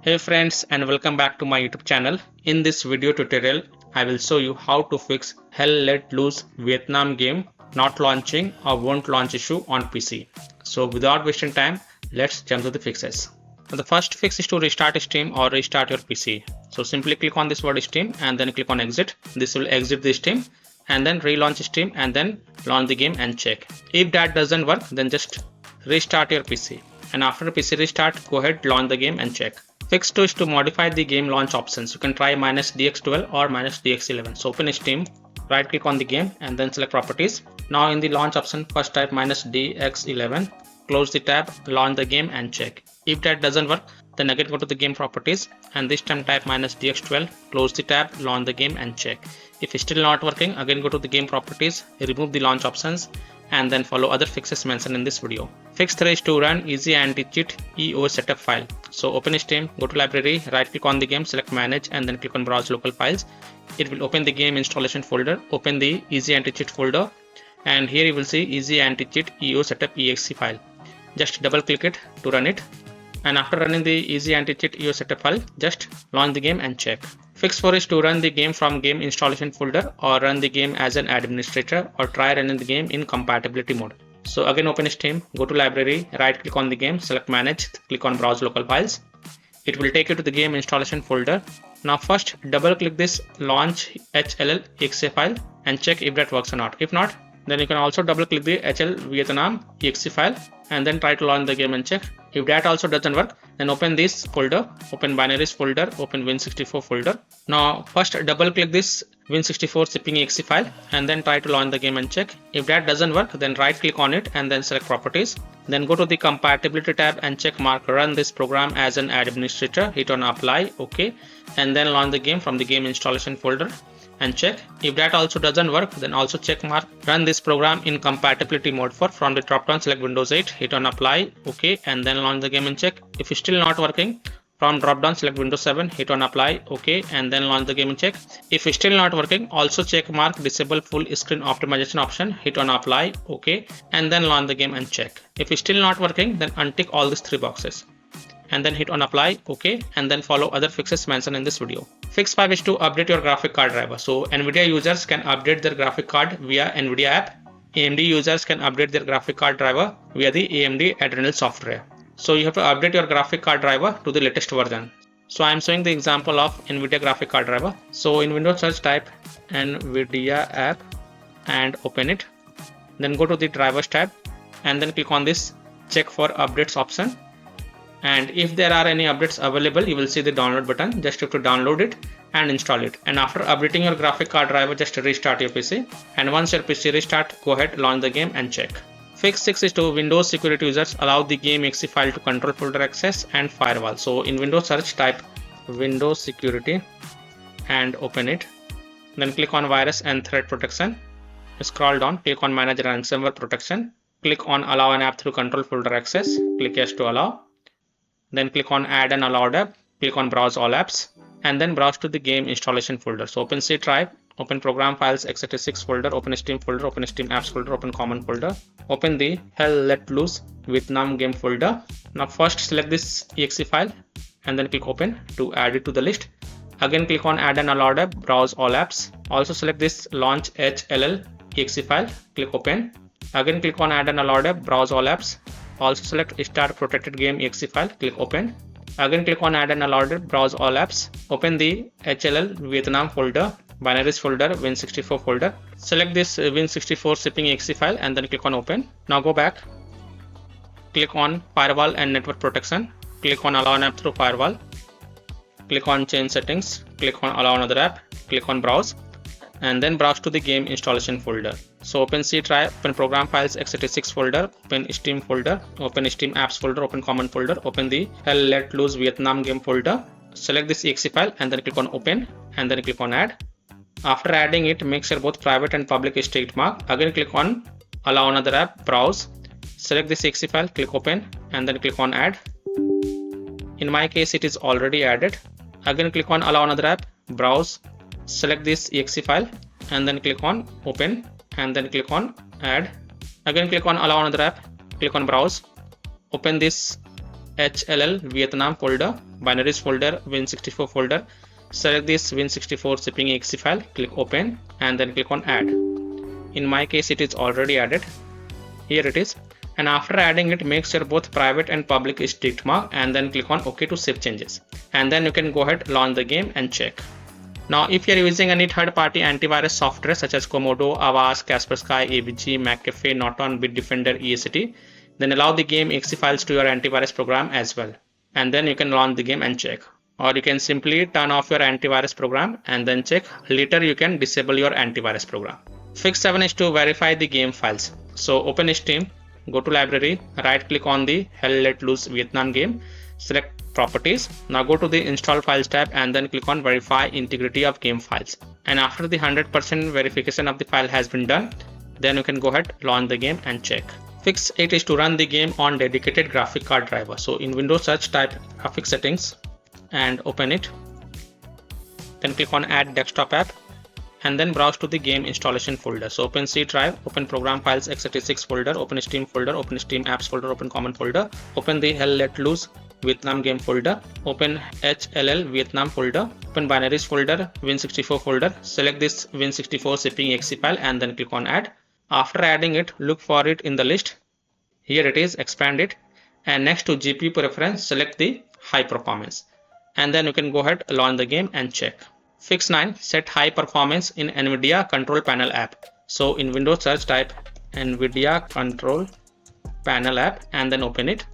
Hey friends, and welcome back to my YouTube channel. In this video tutorial, I will show you how to fix Hell Let Loose Vietnam game not launching or won't launch issue on PC. So without wasting time, let's jump to the fixes. The first fix is to restart Steam or restart your PC. So simply click on this word Steam and then click on exit. This will exit the Steam and then relaunch Steam and then launch the game and check. If that doesn't work, then just restart your PC. And after PC restart, go ahead, launch the game and check. Fix 2 is to modify the game launch options. You can try -DX12 or -DX11. So open Steam, right click on the game and then select properties. Now in the launch option, first type -DX11, close the tab, launch the game and check. If that doesn't work, then again go to the game properties and this time type -DX12, close the tab, launch the game and check. If it's still not working, again go to the game properties, remove the launch options and then follow other fixes mentioned in this video. Fix 3 is to run easy anti-cheat EO setup file. So open Steam, go to library, right click on the game, select manage and then click on browse local files. It will open the game installation folder, open the easy anti-cheat folder and here you will see easy anti-cheat EO setup exe file. Just double click it to run it. And after running the easy anti-cheat EO setup file, just launch the game and check. Fix 4 is to run the game from game installation folder or run the game as an administrator or try running the game in compatibility mode. So again open Steam, go to library, right click on the game, select manage, click on browse local files. It will take you to the game installation folder. Now first double click this launch HLL.exe file and check if that works or not. If not, then you can also double click the HL Vietnam exe file and then try to launch the game and check. If that also doesn't work, then open this folder, open binaries folder, open Win64 folder. Now first double click this Win64 zipping exe file and then try to launch the game and check. If that doesn't work, then right click on it and then select properties. Then go to the compatibility tab and check mark run this program as an administrator, hit on apply, OK, and then launch the game from the game installation folder and check. If that also doesn't work, then also check mark run this program in compatibility mode for. From the drop down select Windows 8, hit on apply, OK, and then launch the game and check. If it's still not working, from drop down select Windows 7, hit on apply, OK, and then launch the game and check. If it's still not working, also check mark disable full screen optimization option, hit on apply, OK, and then launch the game and check. If it's still not working, then untick all these 3 boxes and then hit on apply, OK, and then follow other fixes mentioned in this video. Fix 5 is to update your graphic card driver. So NVIDIA users can update their graphic card via NVIDIA app. AMD users can update their graphic card driver via the AMD Adrenal software. So you have to update your graphic card driver to the latest version. So I am showing the example of NVIDIA graphic card driver. So in Windows search type NVIDIA app and open it. Then go to the drivers tab and then click on this check for updates option. And if there are any updates available, you will see the download button. Just have to download it and install it. And after updating your graphic card driver, just restart your PC. And once your PC restart, go ahead, launch the game and check. Fix 6 is to Windows security users allow the game exe file to control folder access and firewall. So in Windows search type Windows security and open it. Then click on virus and threat protection. Scroll down, click on manage ransomware protection. Click on allow an app through control folder access. Click yes to allow. Then click on add an allowed app, click on browse all apps and then browse to the game installation folder. So open C drive, open program files x86 folder, open Steam folder, open Steam apps folder, open common folder, open the Hell Let Loose Vietnam game folder. Now first select this exe file and then click open to add it to the list. Again click on add an allowed app, browse all apps. Also select this launch HLL exe file, click open. Again click on add an allowed app, browse all apps. Also select start protected game exe file, click open. Again click on add an allowed, browse all apps. Open the HLL Vietnam folder, binaries folder, Win64 folder. Select this Win64 zipping exe file and then click on open. Now go back. Click on firewall and network protection. Click on allow an app through firewall. Click on change settings. Click on allow another app. Click on browse. And then browse to the game installation folder. So open C drive, open program files x86 folder, open Steam folder, open Steam apps folder, open common folder, open the Hell Let Loose Vietnam game folder. Select this exe file and then click on open and then click on add. After adding it, make sure both private and public is ticked mark. Again click on allow another app, browse. Select this exe file, click open and then click on add. In my case it is already added. Again click on allow another app, browse. Select this exe file and then click on open and then click on add. Again click on allow another app, click on browse, open this HLL Vietnam folder, binaries folder, Win64 folder. Select this Win64 zipping exe file, click open and then click on add. In my case it is already added. Here it is. And after adding it, make sure both private and public is ticked mark and then click on OK to save changes. And then you can go ahead, launch the game and check. Now if you are using any third-party antivirus software such as Komodo, Avast, Kaspersky, AVG, McAfee, Norton, Bitdefender, EACT, then allow the game exe files to your antivirus program as well. And then you can launch the game and check. Or you can simply turn off your antivirus program and then check. Later you can disable your antivirus program. Fix 7 is to verify the game files. So open Steam, go to library, right click on the Hell Let Loose Vietnam game, select properties. Now go to the install files tab and then click on verify integrity of game files. And after the 100% verification of the file has been done, then you can go ahead, launch the game and check. Fix 8 is to run the game on dedicated graphic card driver. So in Windows search, type graphic settings and open it. Then click on add desktop app and then browse to the game installation folder. So open C drive, open program files x86 folder, open Steam folder, open Steam apps folder, open common folder, open the Hell Let Loose Vietnam game folder, open HLL Vietnam folder, open binaries folder, Win64 folder, select this Win64 zipping exe file and then click on add. After adding it, look for it in the list. Here it is, expand it, and next to GPU preference, select the high performance. And then you can go ahead, launch the game and check. Fix 9, set high performance in NVIDIA Control Panel app. So in Windows search, type NVIDIA Control Panel app and then open it.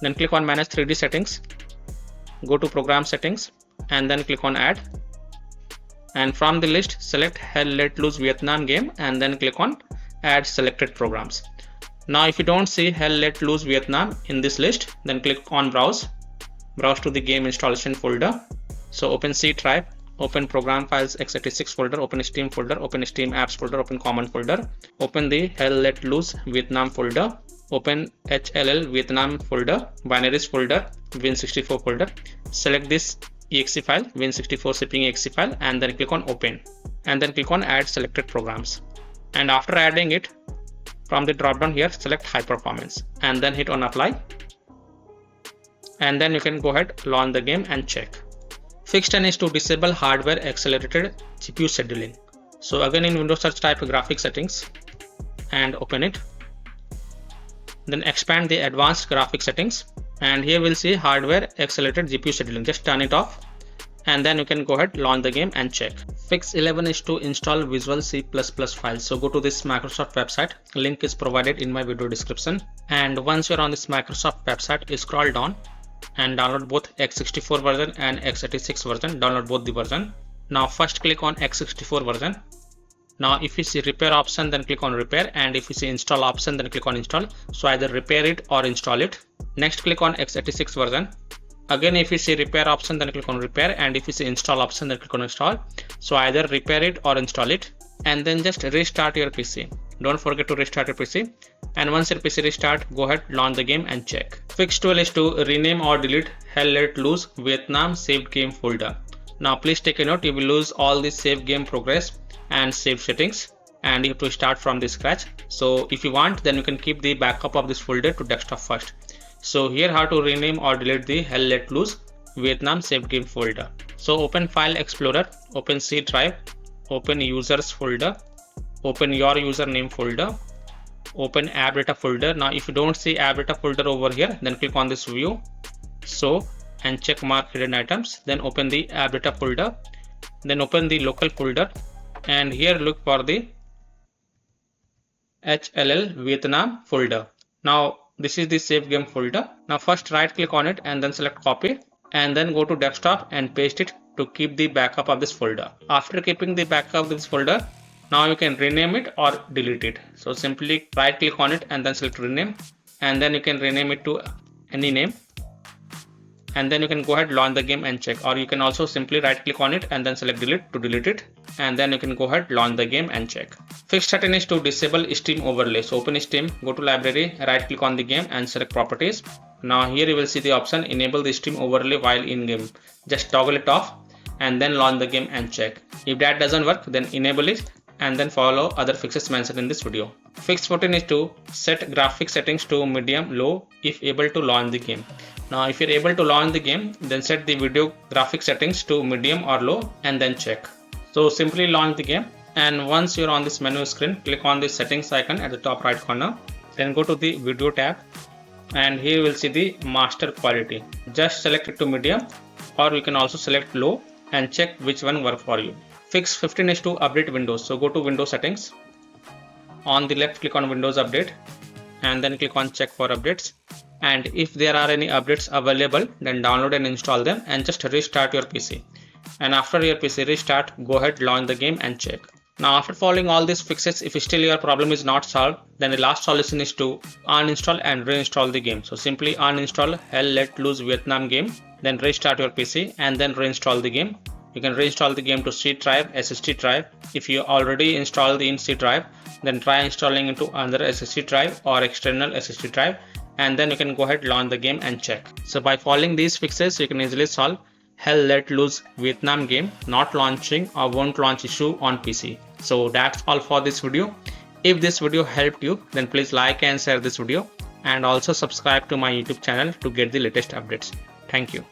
Then click on manage 3D settings, go to program settings and then click on add. And from the list, select Hell Let Loose Vietnam game and then click on add selected programs. Now if you don't see Hell Let Loose Vietnam in this list, then click on browse to the game installation folder. So open C drive, open program files x86 folder, open Steam folder, open Steam apps folder, open common folder, open the Hell Let Loose Vietnam folder, open HLL Vietnam folder, binaries folder, Win64 folder, select this exe file, Win64 zipping exe file and then click on open and then click on add selected programs. And after adding it, from the drop down here, select high performance and then hit on apply. And then you can go ahead, launch the game and check. Fix 10 is to disable hardware accelerated GPU scheduling. So again in Windows search, type graphic settings and open it. Then expand the advanced graphic settings and here we'll see hardware accelerated GPU scheduling. Just turn it off and then you can go ahead, launch the game and check. Fix 11 is to install Visual C++ files. So go to this Microsoft website, link is provided in my video description. And once you're on this Microsoft website, you scroll down and download both x64 version and x86 version. Download both the version. Now first click on x64 version. Now if you see repair option, then click on repair, and if you see install option, then click on install. So either repair it or install it. Next click on x86 version. Again if you see repair option, then click on repair, and if you see install option, then click on install. So either repair it or install it, and then just restart your PC. Don't forget to restart your PC. And once your PC restart, go ahead, launch the game and check. Fix 12 is to rename or delete Hell Let Loose Vietnam saved game folder. Now please take a note, you will lose all the save game progress and save settings, and you have to start from the scratch. So if you want, then you can keep the backup of this folder to desktop first. So here how to rename or delete the Hell Let Loose Vietnam saved game folder. So open File Explorer, open C drive, open Users folder, open your username folder, open app data folder. Now if you don't see app data folder over here, then click on this view, so, and check mark hidden items. Then open the app data folder, then open the local folder, and here look for the HLL Vietnam folder. Now this is the save game folder. Now first right click on it and then select copy, and then go to desktop and paste it to keep the backup of this folder. After keeping the backup of this folder, now you can rename it or delete it. So simply right click on it and then select rename, and then you can rename it to any name, and then you can go ahead, launch the game and check. Or you can also simply right click on it and then select delete to delete it, and then you can go ahead, launch the game and check. Fix 13 is to disable Steam overlay. So open Steam, go to library, right click on the game and select properties. Now here you will see the option enable the Steam overlay while in game. Just toggle it off and then launch the game and check. If that doesn't work, then enable it and then follow other fixes mentioned in this video. Fix 14 is to set graphics settings to medium low if able to launch the game. Now if you're able to launch the game, then set the video graphics settings to medium or low and then check. So simply launch the game, and once you're on this menu screen, click on the settings icon at the top right corner, then go to the video tab, and here you will see the master quality. Just select it to medium, or you can also select low and check which one work for you. Fix 15 is to update Windows. So go to Windows settings. On the left, click on Windows Update and then click on check for updates. And if there are any updates available, then download and install them and just restart your PC. And after your PC restart, go ahead, launch the game and check. Now after following all these fixes, if still your problem is not solved, then the last solution is to uninstall and reinstall the game. So simply uninstall Hell Let Loose Vietnam game, then restart your PC and then reinstall the game. You can reinstall the game to C drive, SSD drive. If you already installed in C drive, then try installing into another SSD drive or external SSD drive, and then you can go ahead, launch the game and check. So by following these fixes, you can easily solve Hell Let Loose Vietnam game not launching or won't launch issue on PC. So that's all for this video. If this video helped you, then please like and share this video, and also subscribe to my YouTube channel to get the latest updates. Thank you.